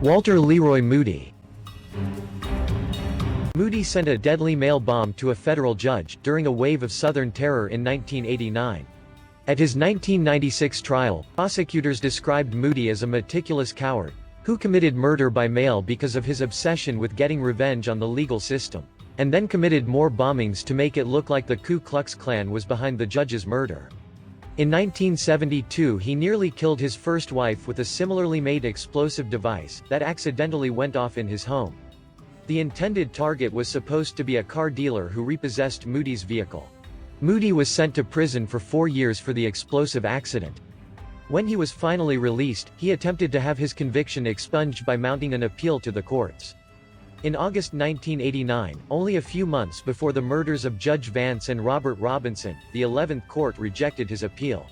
Walter Leroy Moody. Moody sent a deadly mail bomb to a federal judge during a wave of Southern terror in 1989. At his 1996 trial, prosecutors described Moody as a meticulous coward who committed murder by mail because of his obsession with getting revenge on the legal system, and then committed more bombings to make it look like the Ku Klux Klan was behind the judge's murder. In 1972 he nearly killed his first wife with a similarly made explosive device that accidentally went off in his home. The intended target was supposed to be a car dealer who repossessed Moody's vehicle. Moody was sent to prison for 4 years for the explosive accident. When he was finally released, he attempted to have his conviction expunged by mounting an appeal to the courts. In August 1989, only a few months before the murders of Judge Vance and Robert Robinson, the 11th Court rejected his appeal.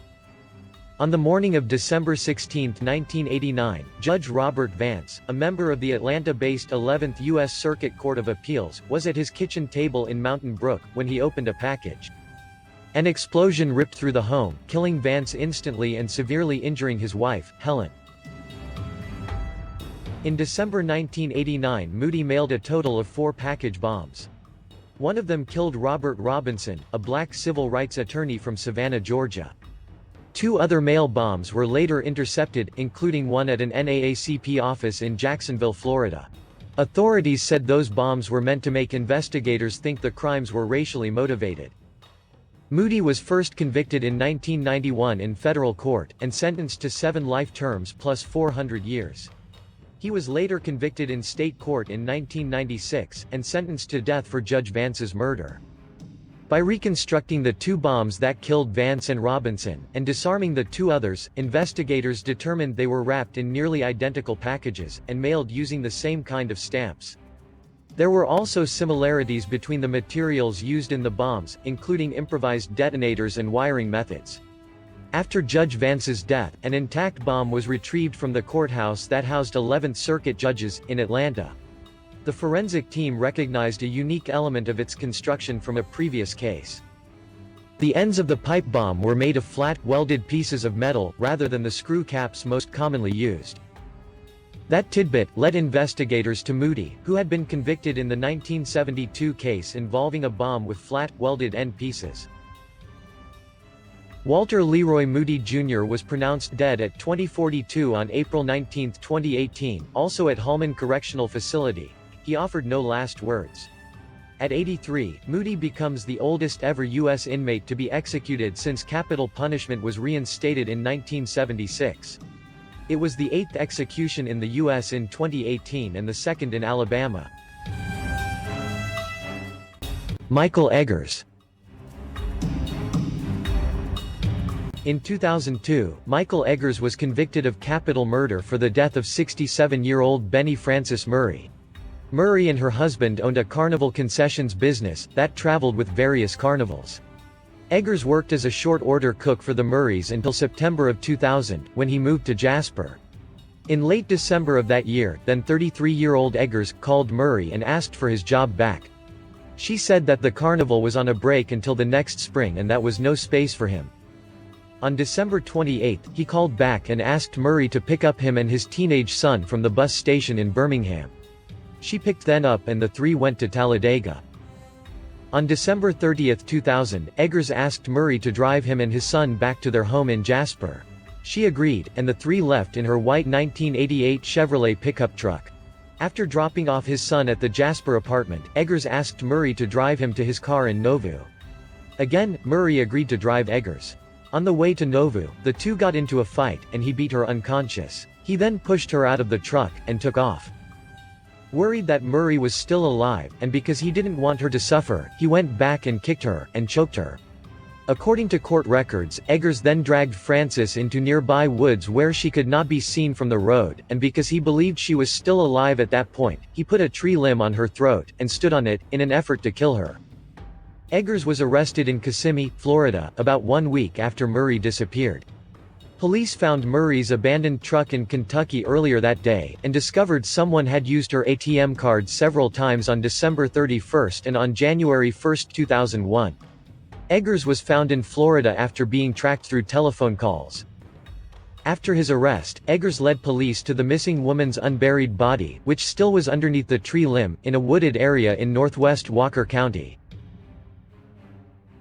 On the morning of December 16, 1989, Judge Robert Vance, a member of the Atlanta-based 11th U.S. Circuit Court of Appeals, was at his kitchen table in Mountain Brook when he opened a package. An explosion ripped through the home, killing Vance instantly and severely injuring his wife, Helen. In December 1989, Moody mailed a total of 4 package bombs. One of them killed Robert Robinson, a black civil rights attorney from Savannah, Georgia. 2 other mail bombs were later intercepted, including one at an NAACP office in Jacksonville, Florida. Authorities said those bombs were meant to make investigators think the crimes were racially motivated. Moody was first convicted in 1991 in federal court, and sentenced to 7 life terms plus 400 years. He was later convicted in state court in 1996, and sentenced to death for Judge Vance's murder. By reconstructing the 2 bombs that killed Vance and Robinson, and disarming the 2 others, investigators determined they were wrapped in nearly identical packages, and mailed using the same kind of stamps. There were also similarities between the materials used in the bombs, including improvised detonators and wiring methods. After Judge Vance's death, an intact bomb was retrieved from the courthouse that housed 11th Circuit judges, in Atlanta. The forensic team recognized a unique element of its construction from a previous case. The ends of the pipe bomb were made of flat, welded pieces of metal, rather than the screw caps most commonly used. That tidbit led investigators to Moody, who had been convicted in the 1972 case involving a bomb with flat, welded end pieces. Walter Leroy Moody Jr. was pronounced dead at 2042 on April 19, 2018, also at Holman Correctional Facility. He offered no last words. At 83, Moody becomes the oldest ever U.S. inmate to be executed since capital punishment was reinstated in 1976. It was the 8th execution in the U.S. in 2018 and the 2nd in Alabama. Michael Eggers. In 2002, Michael Eggers was convicted of capital murder for the death of 67-year-old Benny Francis Murray. Murray and her husband owned a carnival concessions business that traveled with various carnivals. Eggers worked as a short-order cook for the Murrays until September of 2000, when he moved to Jasper. In late December of that year, then 33-year-old Eggers called Murray and asked for his job back. She said that the carnival was on a break until the next spring and that was no space for him. On December 28, he called back and asked Murray to pick up him and his teenage son from the bus station in Birmingham. She picked them up and the 3 went to Talladega. On December 30, 2000, Eggers asked Murray to drive him and his son back to their home in Jasper. She agreed, and the 3 left in her white 1988 Chevrolet pickup truck. After dropping off his son at the Jasper apartment, Eggers asked Murray to drive him to his car in Nauvoo. Again, Murray agreed to drive Eggers. On the way to Nauvoo, the 2 got into a fight, and he beat her unconscious. He then pushed her out of the truck, and took off. Worried that Murray was still alive, and because he didn't want her to suffer, he went back and kicked her, and choked her. According to court records, Eggers then dragged Frances into nearby woods where she could not be seen from the road, and because he believed she was still alive at that point, he put a tree limb on her throat, and stood on it, in an effort to kill her. Eggers was arrested in Kissimmee, Florida, about 1 week after Murray disappeared. Police found Murray's abandoned truck in Kentucky earlier that day, and discovered someone had used her ATM card several times on December 31 and on January 1, 2001. Eggers was found in Florida after being tracked through telephone calls. After his arrest, Eggers led police to the missing woman's unburied body, which still was underneath the tree limb, in a wooded area in northwest Walker County.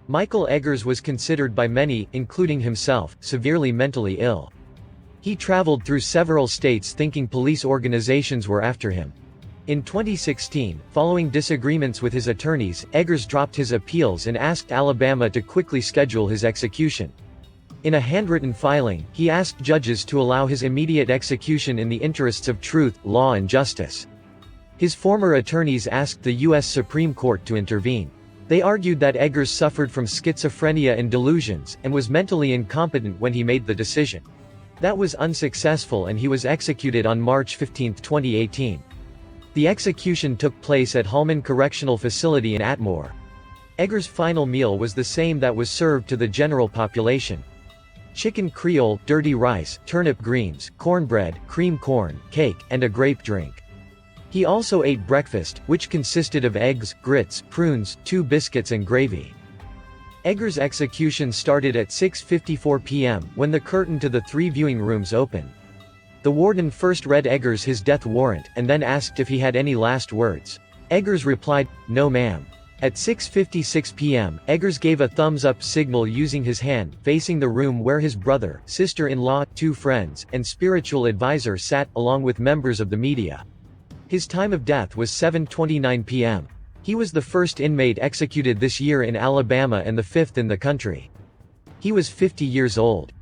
Michael Eggers was considered by many, including himself, severely mentally ill. He traveled through several states thinking police organizations were after him. In 2016, following disagreements with his attorneys, Eggers dropped his appeals and asked Alabama to quickly schedule his execution. In a handwritten filing, he asked judges to allow his immediate execution in the interests of truth, law and justice. His former attorneys asked the U.S. Supreme Court to intervene. They argued that Eggers suffered from schizophrenia and delusions, and was mentally incompetent when he made the decision. That was unsuccessful and he was executed on March 15, 2018. The execution took place at Hallman Correctional Facility in Atmore. Eggers' final meal was the same that was served to the general population: chicken Creole, dirty rice, turnip greens, cornbread, cream corn, cake, and a grape drink. He also ate breakfast, which consisted of eggs, grits, prunes, 2 biscuits and gravy. Eggers' execution started at 6:54 p.m., when the curtain to the 3 viewing rooms opened. The warden first read Eggers his death warrant, and then asked if he had any last words. Eggers replied, "No ma'am." At 6:56 p.m., Eggers gave a thumbs-up signal using his hand, facing the room where his brother, sister-in-law, 2 friends, and spiritual advisor sat, along with members of the media. His time of death was 7:29 p.m. He was the first inmate executed this year in Alabama and the 5th in the country. He was 50 years old.